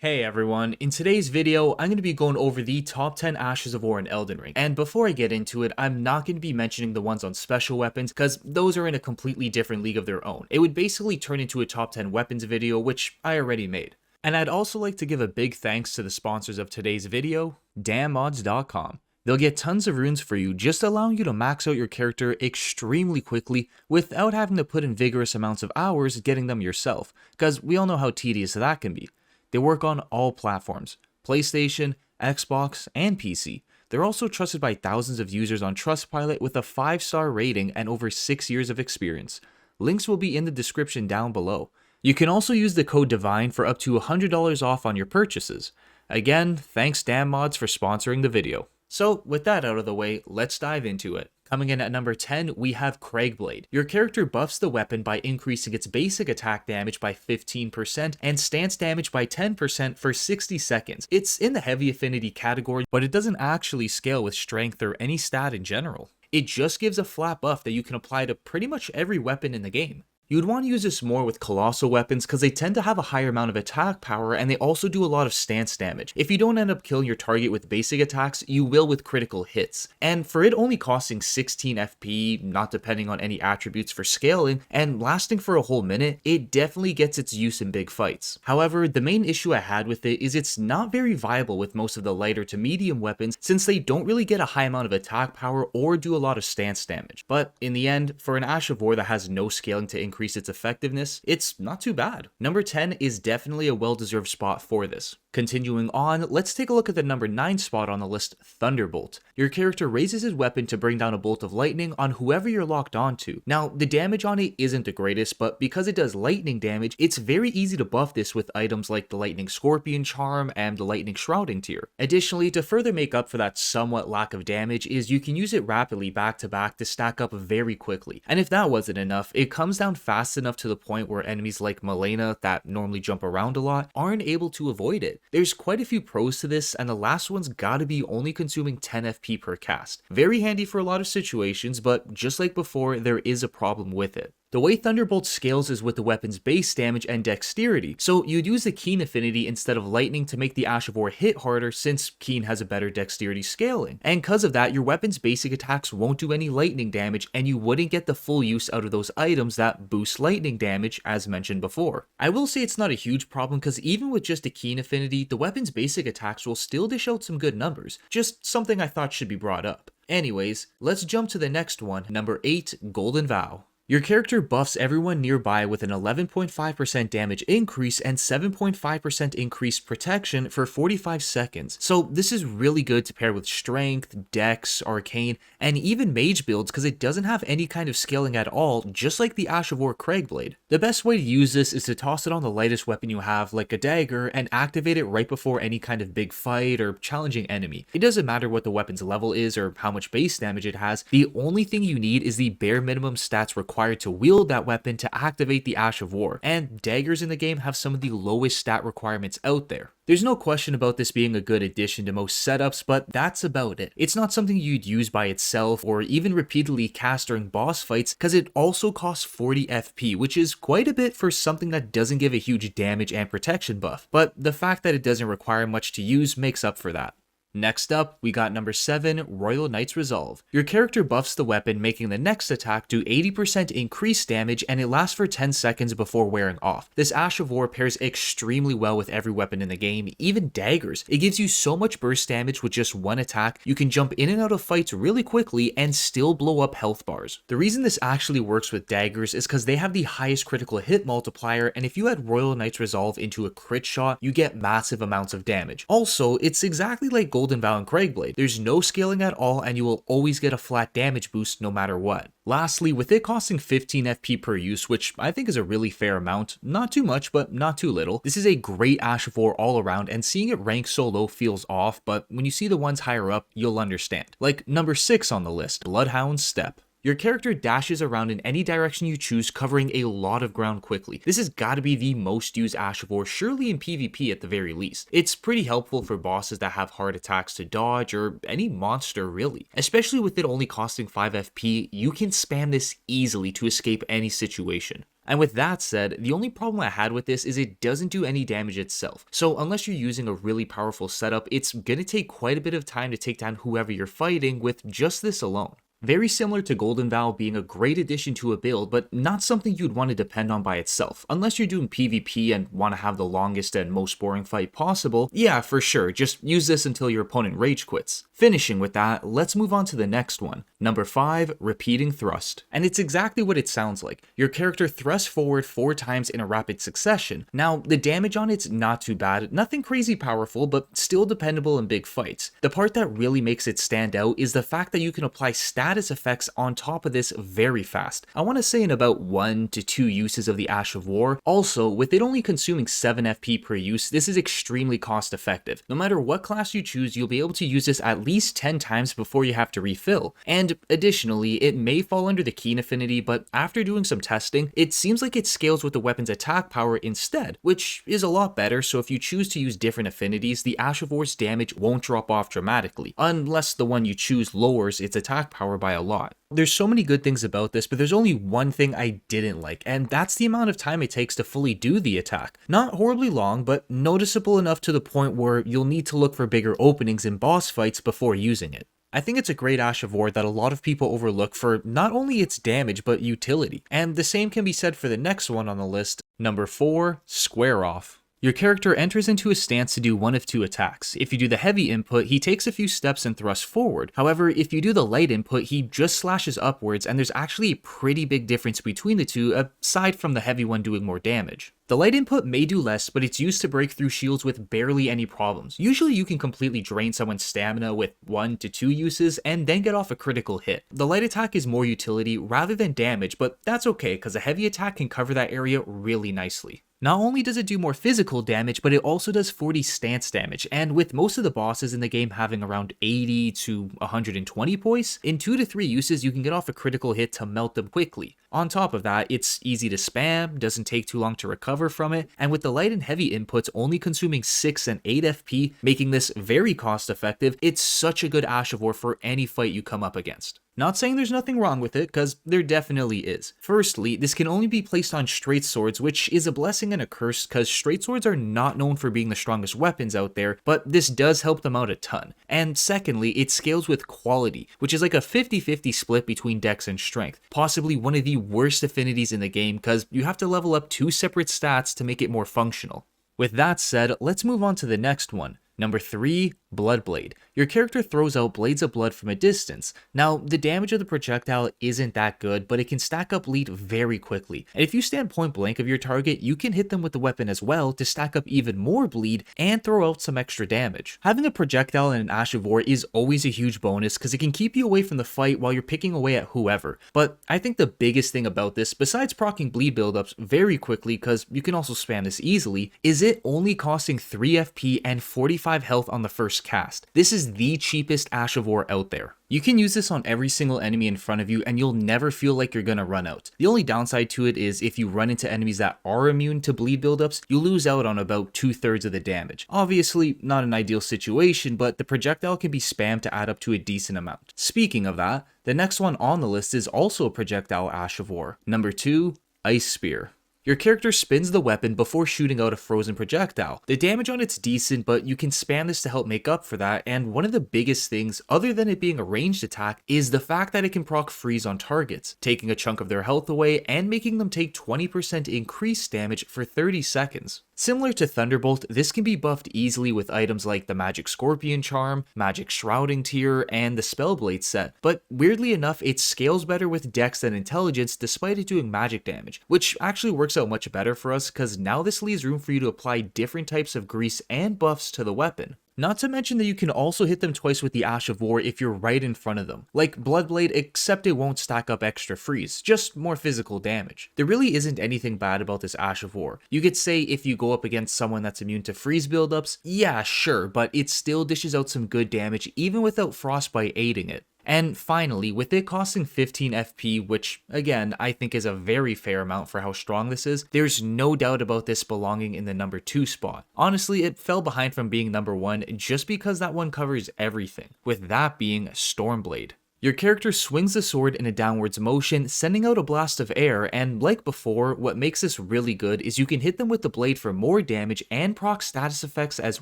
Hey everyone, in today's video, I'm going to be going over the top 10 Ashes of War in Elden Ring. And before I get into it, I'm not going to be mentioning the ones on special weapons, because those are in a completely different league of their own. It would basically turn into a top 10 weapons video, which I already made. And I'd also like to give a big thanks to the sponsors of today's video, damnmods.com. They'll get tons of runes for you, just allowing you to max out your character extremely quickly without having to put in vigorous amounts of hours getting them yourself, because we all know how tedious that can be. They work on all platforms, PlayStation, Xbox, and PC. They're also trusted by thousands of users on Trustpilot with a 5-star rating and over 6 years of experience. Links will be in the description down below. You can also use the code DIVINE for up to $100 off on your purchases. Again, thanks DamnMods for sponsoring the video. So with that out of the way, let's dive into it. Coming in at number 10, we have Craigblade. Your character buffs the weapon by increasing its basic attack damage by 15% and stance damage by 10% for 60 seconds. It's in the heavy affinity category, but it doesn't actually scale with strength or any stat in general. It just gives a flat buff that you can apply to pretty much every weapon in the game. You'd want to use this more with colossal weapons because they tend to have a higher amount of attack power and they also do a lot of stance damage. If you don't end up killing your target with basic attacks, you will with critical hits. And for it only costing 16 FP, not depending on any attributes for scaling, and lasting for a whole minute, it definitely gets its use in big fights. However, the main issue I had with it is it's not very viable with most of the lighter to medium weapons since they don't really get a high amount of attack power or do a lot of stance damage. But in the end, for an Ash of War that has no scaling to increase its effectiveness, it's not too bad. Number 10 is definitely a well-deserved spot for this. Continuing on, let's take a look at the number 9 spot on the list, Thunderbolt. Your character raises his weapon to bring down a bolt of lightning on whoever you're locked onto. Now, the damage on it isn't the greatest, but because it does lightning damage, it's very easy to buff this with items like the Lightning Scorpion Charm and the Lightning Shrouding tier. Additionally, to further make up for that somewhat lack of damage is you can use it rapidly back to back to stack up very quickly. And if that wasn't enough, it comes down fast enough to the point where enemies like Malena that normally jump around a lot aren't able to avoid it. There's quite a few pros to this, and the last one's gotta be only consuming 10 FP per cast. Very handy for a lot of situations, but just like before, there is a problem with it. The way Thunderbolt scales is with the weapon's base damage and dexterity, so you'd use the Keen affinity instead of Lightning to make the Ash of War hit harder since Keen has a better dexterity scaling. And because of that, your weapon's basic attacks won't do any lightning damage and you wouldn't get the full use out of those items that boost lightning damage as mentioned before. I will say it's not a huge problem because even with just a Keen affinity, the weapon's basic attacks will still dish out some good numbers, just something I thought should be brought up. Anyways, let's jump to the next one, number 8, Golden Vow. Your character buffs everyone nearby with an 11.5% damage increase and 7.5% increased protection for 45 seconds. So this is really good to pair with strength, dex, arcane, and even mage builds because it doesn't have any kind of scaling at all, just like the Ash of War Craigblade. The best way to use this is to toss it on the lightest weapon you have, like a dagger, and activate it right before any kind of big fight or challenging enemy. It doesn't matter what the weapon's level is or how much base damage it has, the only thing you need is the bare minimum stats required to wield that weapon to activate the Ash of War, and daggers in the game have some of the lowest stat requirements out there. There's no question about this being a good addition to most setups, but that's about it. It's not something you'd use by itself or even repeatedly cast during boss fights because it also costs 40 FP, which is quite a bit for something that doesn't give a huge damage and protection buff, but the fact that it doesn't require much to use makes up for that. Next up, we got number 7, Royal Knight's Resolve. Your character buffs the weapon, making the next attack do 80% increased damage, and it lasts for 10 seconds before wearing off. This Ash of War pairs extremely well with every weapon in the game, even daggers. It gives you so much burst damage with just one attack, you can jump in and out of fights really quickly and still blow up health bars. The reason this actually works with daggers is because they have the highest critical hit multiplier, and if you add Royal Knight's Resolve into a crit shot, you get massive amounts of damage. Also, it's exactly like Golden Vow and Craigblade. There's no scaling at all and you will always get a flat damage boost no matter what. Lastly, with it costing 15 FP per use, which I think is a really fair amount, not too much but not too little, this is a great Ash of War all around, and seeing it rank so low feels off, but when you see the ones higher up, you'll understand. Like number 6 on the list, Bloodhound's Step. Your character dashes around in any direction you choose, covering a lot of ground quickly. This has got to be the most used Ash of War, surely in PvP at the very least. It's pretty helpful for bosses that have hard attacks to dodge, or any monster really. Especially with it only costing 5 FP, you can spam this easily to escape any situation. And with that said, the only problem I had with this is it doesn't do any damage itself. So unless you're using a really powerful setup, it's gonna take quite a bit of time to take down whoever you're fighting with just this alone. Very similar to Golden Vow being a great addition to a build, but not something you'd want to depend on by itself. Unless you're doing PvP and want to have the longest and most boring fight possible, yeah, for sure, just use this until your opponent rage quits. Finishing with that, let's move on to the next one. Number 5, Repeating Thrust. And it's exactly what it sounds like. Your character thrusts forward 4 times in a rapid succession. Now, the damage on it's not too bad, nothing crazy powerful, but still dependable in big fights. The part that really makes it stand out is the fact that you can apply status effects on top of this very fast. I want to say in about 1 to 2 uses of the Ash of War. Also, with it only consuming 7 FP per use, this is extremely cost effective. No matter what class you choose, you'll be able to use this at least 10 times before you have to refill. And additionally, it may fall under the Keen affinity, but after doing some testing, it seems like it scales with the weapon's attack power instead, which is a lot better. So if you choose to use different affinities, the Ash of War's damage won't drop off dramatically, unless the one you choose lowers its attack power by a lot. There's so many good things about this, but there's only one thing I didn't like, and that's the amount of time it takes to fully do the attack. Not horribly long, but noticeable enough to the point where you'll need to look for bigger openings in boss fights before using it. I think it's a great Ash of War that a lot of people overlook for not only its damage, but utility. And the same can be said for the next one on the list, number 4, Square Off. Your character enters into a stance to do one of 2 attacks. If you do the heavy input, he takes a few steps and thrusts forward. However, if you do the light input, he just slashes upwards, and there's actually a pretty big difference between the two, aside from the heavy one doing more damage. The light input may do less, but it's used to break through shields with barely any problems. Usually you can completely drain someone's stamina with 1 to 2 uses and then get off a critical hit. The light attack is more utility rather than damage, but that's okay because a heavy attack can cover that area really nicely. Not only does it do more physical damage, but it also does 40 stance damage, and with most of the bosses in the game having around 80 to 120 poise, in 2 to 3 uses you can get off a critical hit to melt them quickly. On top of that, it's easy to spam, doesn't take too long to recover from it, and with the light and heavy inputs only consuming 6 and 8 FP, making this very cost effective, it's such a good Ash of War for any fight you come up against. Not saying there's nothing wrong with it, because there definitely is. Firstly, this can only be placed on straight swords, which is a blessing and a curse, because straight swords are not known for being the strongest weapons out there, but this does help them out a ton. And secondly, it scales with quality, which is like a 50-50 split between dex and strength, possibly one of the worst affinities in the game, because you have to level up 2 separate stats to make it more functional. With that said, let's move on to the next one. Number 3, Bloodblade. Your character throws out blades of blood from a distance. Now, the damage of the projectile isn't that good, but it can stack up bleed very quickly. And if you stand point blank of your target, you can hit them with the weapon as well to stack up even more bleed and throw out some extra damage. Having a projectile in an Ash of War is always a huge bonus because it can keep you away from the fight while you're picking away at whoever. But I think the biggest thing about this, besides proccing bleed buildups very quickly because you can also spam this easily, is it only costing 3 FP and 45 health on the first cast. This is the cheapest Ash of War out there. You can use this on every single enemy in front of you and you'll never feel like you're gonna run out. The only downside to it is if you run into enemies that are immune to bleed buildups, you lose out on about 2/3 of the damage. Obviously, not an ideal situation, but the projectile can be spammed to add up to a decent amount. Speaking of that, the next one on the list is also a projectile Ash of War. Number 2, Ice Spear. Your character spins the weapon before shooting out a frozen projectile. The damage on it's decent, but you can spam this to help make up for that, and one of the biggest things, other than it being a ranged attack, is the fact that it can proc freeze on targets, taking a chunk of their health away and making them take 20% increased damage for 30 seconds. Similar to Thunderbolt, this can be buffed easily with items like the Magic Scorpion Charm, Magic Shrouding Tier, and the Spellblade set, but weirdly enough, it scales better with Dex than Intelligence despite it doing magic damage, which actually works out much better for us because now this leaves room for you to apply different types of grease and buffs to the weapon. Not to mention that you can also hit them twice with the Ash of War if you're right in front of them, like Bloodblade, except it won't stack up extra freeze, just more physical damage. There really isn't anything bad about this Ash of War. You could say if you go up against someone that's immune to freeze buildups, yeah sure, but it still dishes out some good damage even without Frostbite aiding it. And finally, with it costing 15 FP, which again, I think is a very fair amount for how strong this is, there's no doubt about this belonging in the number 2 spot. Honestly, it fell behind from being number 1 just because that one covers everything, with that being Stormblade. Your character swings the sword in a downwards motion, sending out a blast of air, and like before, what makes this really good is you can hit them with the blade for more damage and proc status effects as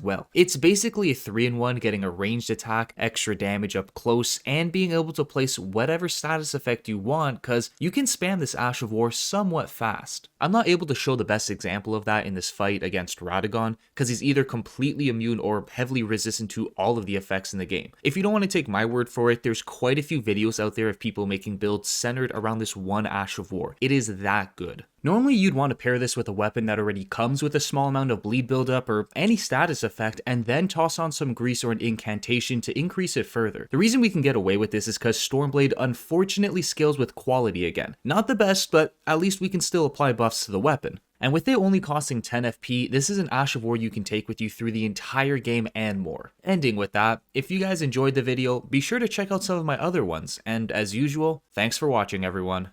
well. It's basically a 3-in-1, getting a ranged attack, extra damage up close, and being able to place whatever status effect you want, cause you can spam this Ash of War somewhat fast. I'm not able to show the best example of that in this fight against Radagon, cause he's either completely immune or heavily resistant to all of the effects in the game. If you don't want to take my word for it, there's quite a few videos out there of people making builds centered around this one Ash of War. It is that good. Normally you'd want to pair this with a weapon that already comes with a small amount of bleed buildup or any status effect, and then toss on some grease or an incantation to increase it further. The reason we can get away with this is because Stormblade unfortunately scales with quality again. Not the best, but at least we can still apply buffs to the weapon. And with it only costing 10 FP, this is an Ash of War you can take with you through the entire game and more. Ending with that, if you guys enjoyed the video, be sure to check out some of my other ones, and as usual, thanks for watching everyone.